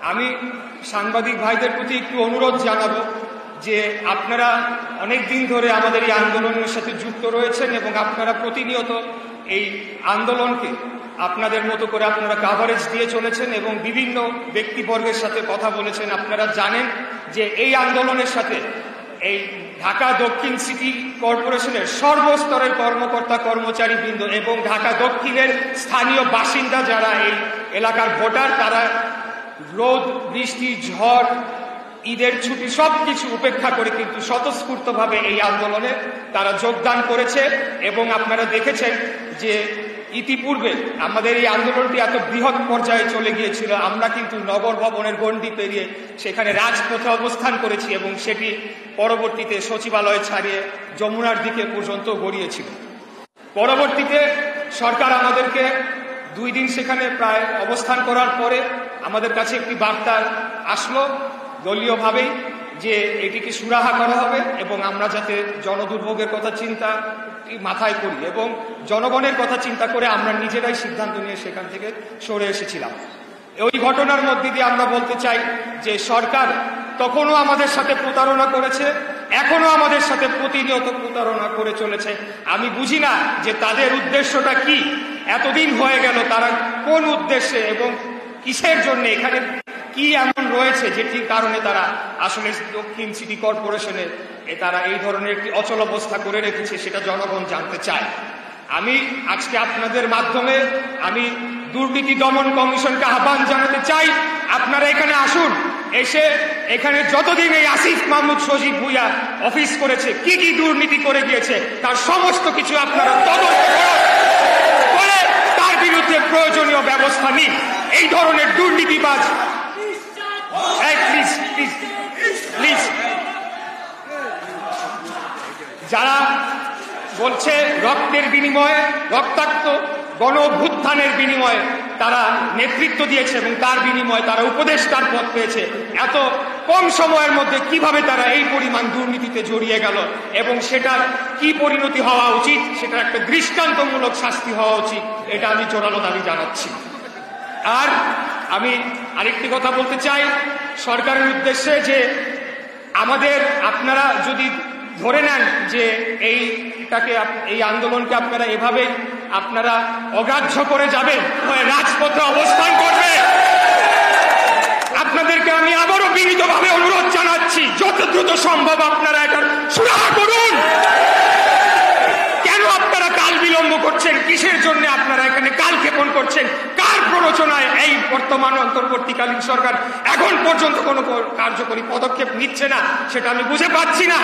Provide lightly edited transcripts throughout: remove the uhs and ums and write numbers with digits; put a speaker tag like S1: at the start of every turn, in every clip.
S1: আমি সাংবাদিক ভাইদের প্রতি একটু অনুরোধ জানাবো যে আপনারা অনেক দিন ধরে আমাদের এই আন্দোলনের সাথে যুক্ত রয়েছেন এবং আপনারা প্রতিনিয়ত এই আন্দোলনকে আপনাদের মতো করে আপনারা কাভারেজ দিয়ে চলেছেন এবং বিভিন্ন ব্যক্তিবর্গের সাথে কথা বলেছেন। আপনারা জানেন যে এই আন্দোলনের সাথে এই ঢাকা দক্ষিণ সিটি কর্পোরেশনের সর্বস্তরের কর্মকর্তা কর্মচারীবৃন্দ এবং ঢাকা দক্ষিণের স্থানীয় বাসিন্দা যারা এই এলাকার ভোটার, তারা রোদ বৃষ্টি ঝড় ঈদের ছুটি সবকিছু উপেক্ষা করে কিন্তু স্বতঃস্ফূর্তভাবে এই আন্দোলনে তারা যোগদান করেছে। এবং আপনারা দেখেছেন যে ইতিপূর্বে আমাদের এই আন্দোলনটি এত বৃহৎ পর্যায়ে চলে গিয়েছিল, আমরা কিন্তু নগর ভবনের গণ্ডি পেরিয়ে সেখানে রাজপথে অবস্থান করেছি এবং সেটি পরবর্তীতে সচিবালয় ছাড়িয়ে যমুনার দিকে পর্যন্ত গড়িয়েছিল। পরবর্তীতে সরকার আমাদেরকে 2 দিন সেখানে প্রায় অবস্থান করার পরে আমাদের কাছে একটি বার্তা আসলো দলীয়ভাবেই যে এটিকে সুরাহা করা হবে এবং আমরা যাতে জনদুর্ভোগের কথা চিন্তা মাথায় করি এবং জনগণের কথা চিন্তা করে আমরা নিজেরাই সিদ্ধান্ত নিয়ে সেখান থেকে সরে এসেছিলাম। ওই ঘটনার মধ্যে দিয়ে আমরা বলতে চাই যে সরকার তখনও আমাদের সাথে প্রতারণা করেছে, এখনো আমাদের সাথে প্রতিনিয়ত প্রতারণা করে চলেছে। আমি বুঝি না যে তাদের উদ্দেশ্যটা কি, এতদিন হয়ে গেল তারা কোন উদ্দেশ্যে এবং কিসের জন্য, এখানে কি এমন রয়েছে যেটির কারণে তারা আসলে দক্ষিণ সিটি কর্পোরেশনে তারা এই ধরনের একটি অচল অবস্থা করে রেখেছে, সেটা জনগণ জানতে চায়। আমি আজকে আপনাদের মাধ্যমে আমি দুর্নীতি দমন কমিশনকে আহ্বান জানাতে চাই, আপনারা এখানে আসুন, এসে এখানে যতদিন এই আসিফ মাহমুদ সজীব ভুইয়া অফিস করেছে, কি কি দুর্নীতি করে গিয়েছে তার সমস্ত কিছু আপনারা তদন্ত করে তার বিরুদ্ধে প্রয়োজনীয় ব্যবস্থা নিন। এই ধরনের দুর্নীতিবাজ প্লিজ যারা বলছে রক্তের বিনিময়ে, রক্তাক্ত গণ অভ্যুত্থানের বিনিময়ে তারা নেতৃত্ব দিয়েছে এবং তার বিনিময়ে তারা উপদেষ্টার পদ পেয়েছে, এত কম সময়ের মধ্যে কিভাবে তারা এই পরিমাণ দুর্নীতিতে জড়িয়ে গেল এবং সেটার কি পরিণতি হওয়া উচিত, সেটার একটা দৃষ্টান্তমূলক শাস্তি হওয়া উচিত, এটা আমি জোরালো দাবি জানাচ্ছি। আর আমি আরেকটি কথা বলতে চাই সরকারের উদ্দেশ্যে যে আমাদের, আপনারা যদি ধরে নেন যে এই আন্দোলনকে আপনারা এভাবে আপনারা অগ্রাহ্য করে যাবেন, রাজপথে অবস্থান করবে, আপনাদেরকে আমি আবারও বিনীতভাবে অনুরোধ জানাচ্ছি যত দ্রুত সম্ভব আপনারা এটার সুরাহা করুন। কেন আপনারা কাল বিলম্ব করছেন? কিসের জন্য আপনারা এখানে কাল ক্ষেপণ করছেন? কার প্ররোচনায় এই বর্তমান অন্তর্বর্তীকালীন সরকার এখন পর্যন্ত কোনো কার্যকরী পদক্ষেপ নিচ্ছে না, সেটা আমি বুঝে পাচ্ছি না।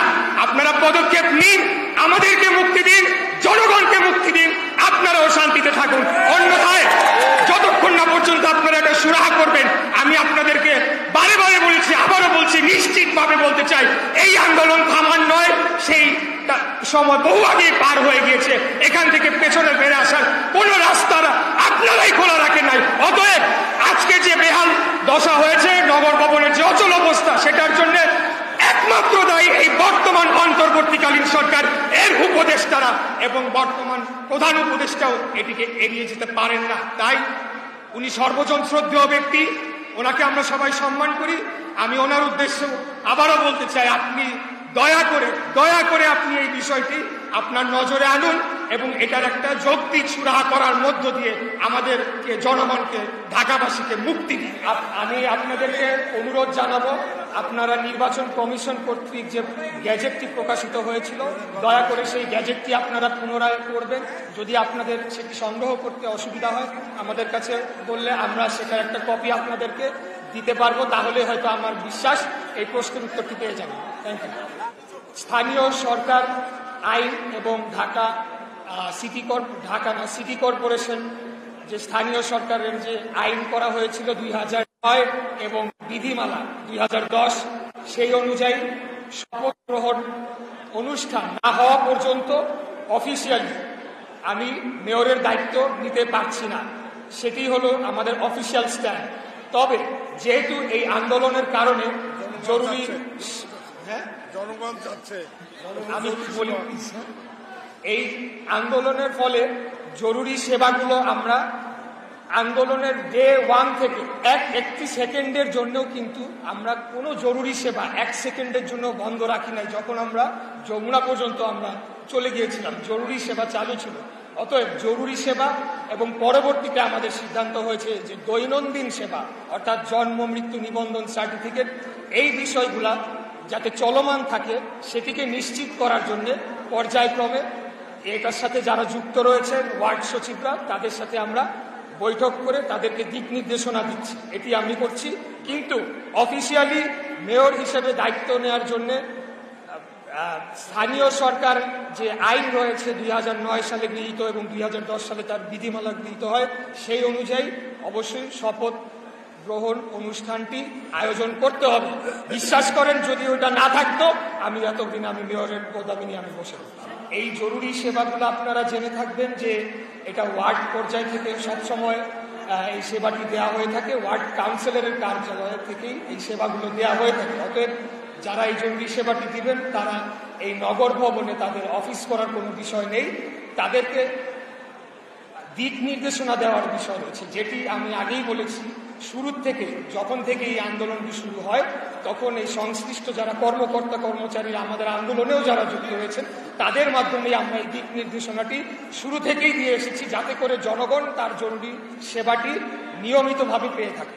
S1: আপনারা পদক্ষেপ নিন, আমাদেরকে মুক্তি দিন, জনগণকে মুক্তি দিন, আপনারাও শান্তিতে থাকুন। অন্যথায় যতক্ষণ না পর্যন্ত আপনারা এটা সুরাহা করবেন, আমি আপনাদেরকে বারে বারে বলেছি, আবারও বলছি, নিশ্চিতভাবে বলতে চাই, এই আন্দোলন থামার নয়, সেই সময় বহু আগে পার হয়ে গিয়েছে। এখান থেকে পেছনে ফিরে আসার কোন রাস্তা আপনারাই খোলা রাখেন নাই। অতএব আজকে যে বেহাল দশা হয়েছে, নগর ভবনের যে অচল অবস্থা, সেটার জন্য একমাত্র দায়ী এই বর্তমান অন্তর্বর্তীকালীন সরকার, এর উপদেষ্টারা এবং বর্তমান প্রধান উপদেষ্টাও এটিকে এড়িয়ে যেতে পারেন না। তাই উনি সর্বজন শ্রদ্ধেয় ব্যক্তি, ওনাকে আমরা সবাই সম্মান করি। আমি ওনার উদ্দেশ্যে আবারও বলতে চাই, আপনি দয়া করে আপনি এই বিষয়টি আপনার নজরে আনুন এবং এটার একটা যৌক্তিক সুরাহা করার মধ্য দিয়ে আমাদেরকে, জনগণকে, ঢাকাবাসীকে মুক্তি দিন। আমি আপনাদেরকে অনুরোধ জানাবো, আপনারা নির্বাচন কমিশন কর্তৃক যে গ্যাজেটটি প্রকাশিত হয়েছিল, দয়া করে সেই গ্যাজেটটি আপনারা পুনরায় করবেন। যদি আপনাদের সেটি সংগ্রহ করতে অসুবিধা হয় আমাদের কাছে বললে আমরা সেটার একটা কপি আপনাদেরকে দিতে পারবো, তাহলে হয়তো আমার বিশ্বাস এই প্রশ্নের উত্তরটি পেয়ে যাবেন। Thank you. স্থানীয় সরকার আইন এবং ঢাকা সিটি কর্পোরেশন যে স্থানীয় সরকারের যে আইন করা হয়েছিল 2009 এবং বিধিমালা 2010, সেই অনুযায়ী শপথ গ্রহণ অনুষ্ঠান না হওয়া পর্যন্ত অফিসিয়ালি আমি মেয়রের দায়িত্ব নিতে পারছি না, সেটি হলো আমাদের অফিসিয়াল স্ট্যান্ড। তবে যেহেতু এই আন্দোলনের কারণে জরুরি,
S2: জনগণ চাচ্ছে,
S1: আমি বলি, এই আন্দোলনের ফলে জরুরি সেবাগুলো আমরা আন্দোলনের ডে 1 থেকে একটি সেকেন্ডের জন্যও কিন্তু আমরা কোনো জরুরি সেবা 1 সেকেন্ডের জন্য বন্ধ রাখি নাই। যখন আমরা যমুনা পর্যন্ত আমরা চলে গিয়েছিলাম, জরুরি সেবা চালু ছিল। অতএব জরুরি সেবা এবং পরবর্তীতে আমাদের সিদ্ধান্ত হয়েছে যে দৈনন্দিন সেবা অর্থাৎ জন্ম মৃত্যু নিবন্ধন সার্টিফিকেট এই বিষয়গুলা যাতে চলমান থাকে সেটিকে নিশ্চিত করার জন্য পর্যায়ক্রমে এটার সাথে যারা যুক্ত রয়েছেন ওয়ার্ড সচিবরা তাদের সাথে আমরা বৈঠক করে তাদেরকে দিক নির্দেশনা দিচ্ছি, এটি আমি করছি। কিন্তু অফিসিয়ালি মেয়র হিসেবে দায়িত্ব নেওয়ার জন্য স্থানীয় সরকার যে আইন রয়েছে 2009 সালে গৃহীত এবং 2010 সালে তার বিধিমালা গৃহীত হয়, সেই অনুযায়ী অবশ্যই শপথ গ্রহণ অনুষ্ঠানটি আয়োজন করতে হবে। বিশ্বাস করেন যদি ওটা না থাকতো আমি এতদিন আমি মেয়রের পদবি নিয়ে আমি বসে এই জরুরি সেবাগুলো আপনারা জেনে থাকবেন যে এটা ওয়ার্ড পর্যায় থেকে সবসময় এই সেবাটি দেওয়া হয়ে থাকে। ওয়ার্ড কাউন্সিলরের কার্যালয় থেকেই এই সেবাগুলো দেওয়া হয়ে থাকে। অতএব যারা এই জরুরি সেবাটি দিবেন তারা এই নগর ভবনে তাদের অফিস করার কোনো বিষয় নেই, তাদেরকে দিক নির্দেশনা দেওয়ার বিষয় রয়েছে, যেটি আমি আগেই বলেছি। শুরুর থেকে যখন থেকে এই আন্দোলনটি শুরু হয় তখন এই সংশ্লিষ্ট যারা কর্মকর্তা কর্মচারীরা আমাদের আন্দোলনেও যারা যুক্ত হয়েছেন তাদের মাধ্যমে আমরা এই দিক নির্দেশনাটি শুরু থেকেই দিয়ে এসেছি, যাতে করে জনগণ তার জরুরি সেবাটি নিয়মিতভাবে পেয়ে থাকে।